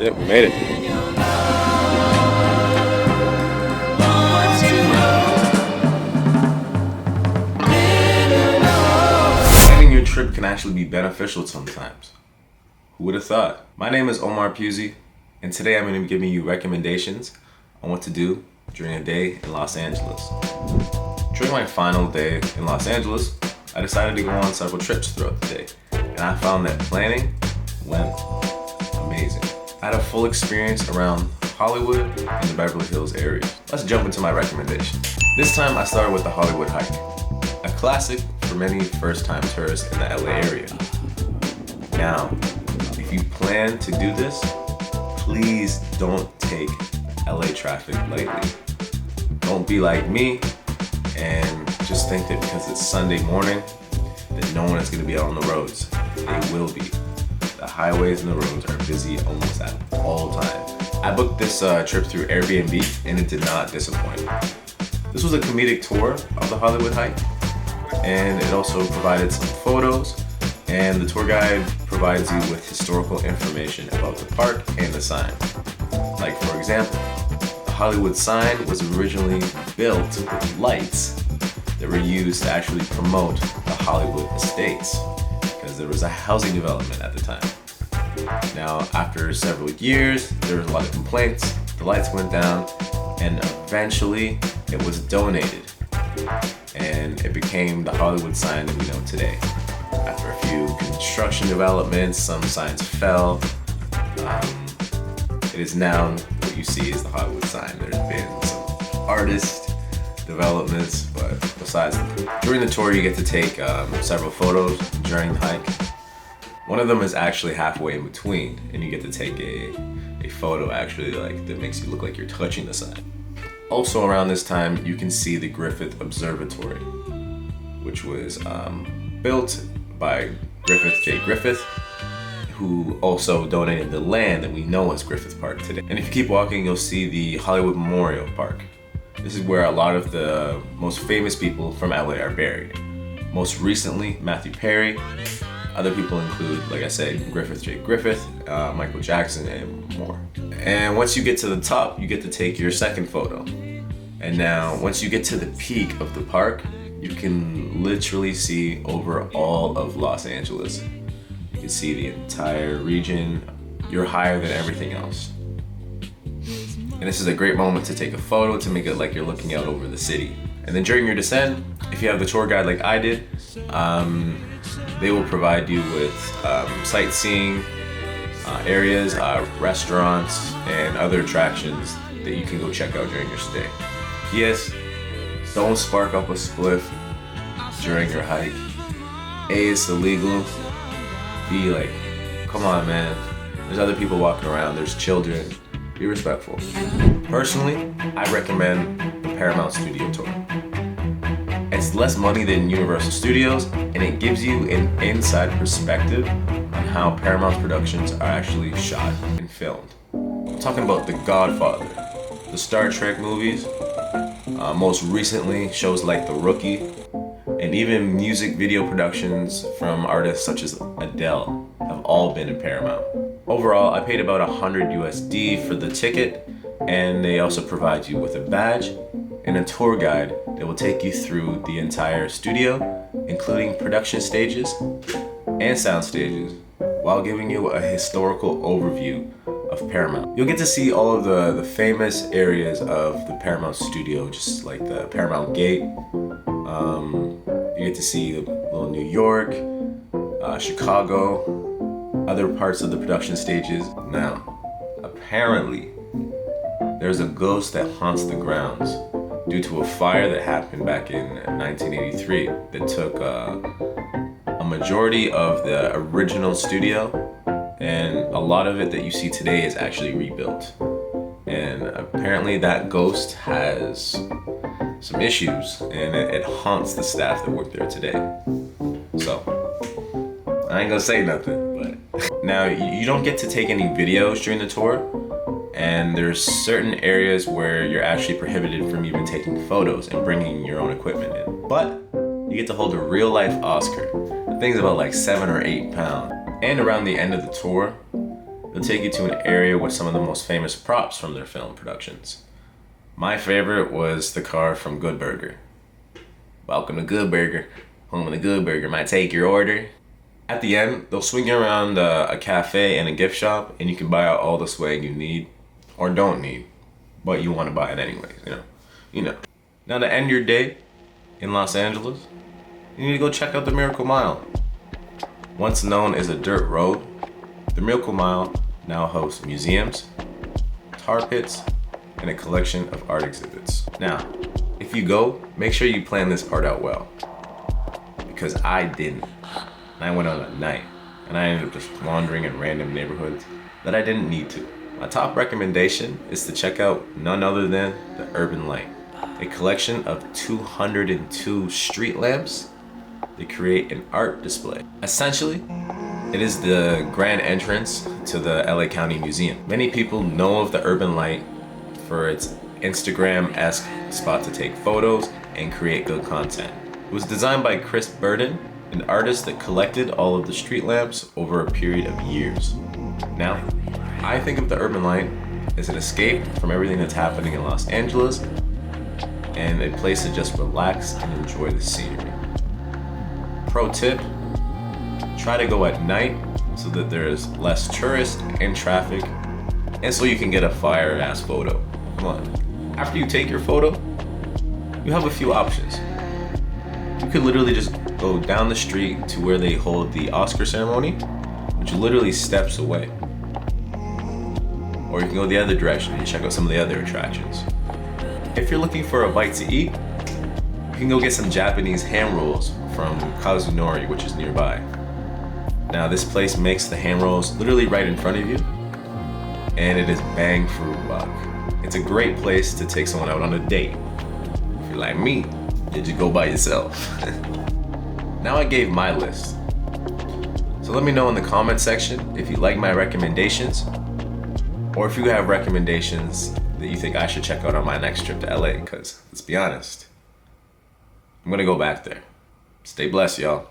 Shit, we made it. Planning your trip can actually be beneficial sometimes. Who would have thought? My name is Omar Pusey, and today I'm going to be giving you recommendations on what to do during a day in Los Angeles. During my final day in Los Angeles, I decided to go on several trips throughout the day, and I found that planning went amazing. I had a full experience around Hollywood and the Beverly Hills area. Let's jump into my recommendations. This time I started with the Hollywood Hike, a classic for many first-time tourists in the LA area. Now, if you plan to do this, please don't take LA traffic lightly. Don't be like me and just think that because it's Sunday morning that no one is going to be out on the roads. They will be. The highways and the roads are busy almost at all times. I booked this trip through Airbnb and it did not disappoint. This was a comedic tour of the Hollywood Hike, and it also provided some photos, and the tour guide provides you with historical information about the park and the sign. Like, for example, the Hollywood sign was originally built with lights that were used to actually promote the Hollywood Estates, because there was a housing development at the time. Now, after several years, there was a lot of complaints, the lights went down, and eventually it was donated, and it became the Hollywood sign that we know today. After a few construction developments, some signs fell. It is now what you see is the Hollywood sign. There's been some artist developments, but besides, during the tour you get to take several photos during the hike. One of them is actually halfway in between, and you get to take a photo actually like that makes you look like you're touching the sign. Also around this time, you can see the Griffith Observatory, which was built by Griffith J. Griffith, who also donated the land that we know as Griffith Park today. And if you keep walking, you'll see the Hollywood Memorial Park. This is where a lot of the most famous people from LA are buried. Most recently, Matthew Perry. Other people include, like I said, Griffith J. Griffith, Michael Jackson, and more. And once you get to the top, you get to take your second photo. And now, once you get to the peak of the park, you can literally see over all of Los Angeles. You can see the entire region. You're higher than everything else. And this is a great moment to take a photo to make it like you're looking out over the city. And then during your descent, if you have the tour guide like I did, they will provide you with sightseeing areas, restaurants, and other attractions that you can go check out during your stay. Yes, don't spark up a spliff during your hike. A, it's illegal. B, like, come on, man. There's other people walking around, there's children. Be respectful. Personally, I recommend the Paramount Studio Tour. It's less money than Universal Studios, and it gives you an inside perspective on how Paramount productions are actually shot and filmed. I'm talking about The Godfather, the Star Trek movies, most recently shows like The Rookie, and even music video productions from artists such as Adele have all been in Paramount. Overall, I paid about $100 USD for the ticket, and they also provide you with a badge and a tour guide that will take you through the entire studio, including production stages and sound stages, while giving you a historical overview of Paramount. You'll get to see all of the famous areas of the Paramount studio, just like the Paramount Gate. You get to see little New York, Chicago, other parts of the production stages. Now, apparently, there's a ghost that haunts the grounds due to a fire that happened back in 1983 that took a majority of the original studio, and a lot of it that you see today is actually rebuilt. And apparently that ghost has some issues, and it haunts the staff that work there today. So, I ain't gonna say nothing, but now you don't get to take any videos during the tour, and there's certain areas where you're actually prohibited from even taking photos and bringing your own equipment in. But you get to hold a real life Oscar. The thing's about like 7 or 8 pounds. And around the end of the tour, They'll take you to an area with some of the most famous props from their film productions. My favorite was the car from Good Burger. Welcome to Good Burger. Home of the Good Burger. Might take your order. At the end, they'll swing you around a cafe and a gift shop, and you can buy out all the swag you need or don't need, but you want to buy it anyways, you know. Now to end your day in Los Angeles, you need to go check out the Miracle Mile. Once known as a dirt road, the Miracle Mile now hosts museums, tar pits, and a collection of art exhibits. Now, if you go, make sure you plan this part out well, because I didn't. And I went on a night, and I ended up just wandering in random neighborhoods that I didn't need to. My top recommendation is to check out none other than the Urban Light, a collection of 202 street lamps that create an art display. Essentially, it is the grand entrance to the LA County Museum. Many people know of the Urban Light for its Instagram-esque spot to take photos and create good content. It was designed by Chris Burden, an artist that collected all of the street lamps over a period of years. Now, I think of the Urban Light as an escape from everything that's happening in Los Angeles and a place to just relax and enjoy the scenery. Pro tip, try to go at night so that there's less tourists and traffic, and so you can get a fire-ass photo. Come on. After you take your photo, you have a few options. You could literally just go down the street to where they hold the Oscar ceremony, which literally steps away. Or you can go the other direction and check out some of the other attractions. If you're looking for a bite to eat, you can go get some Japanese hand rolls from Kazunori, which is nearby. Now this place makes the hand rolls literally right in front of you, and it is bang for a buck. It's a great place to take someone out on a date. If you're like me, you just go by yourself. Now I gave my list. So let me know in the comment section if you like my recommendations, or if you have recommendations that you think I should check out on my next trip to LA, because let's be honest, I'm gonna go back there. Stay blessed, y'all.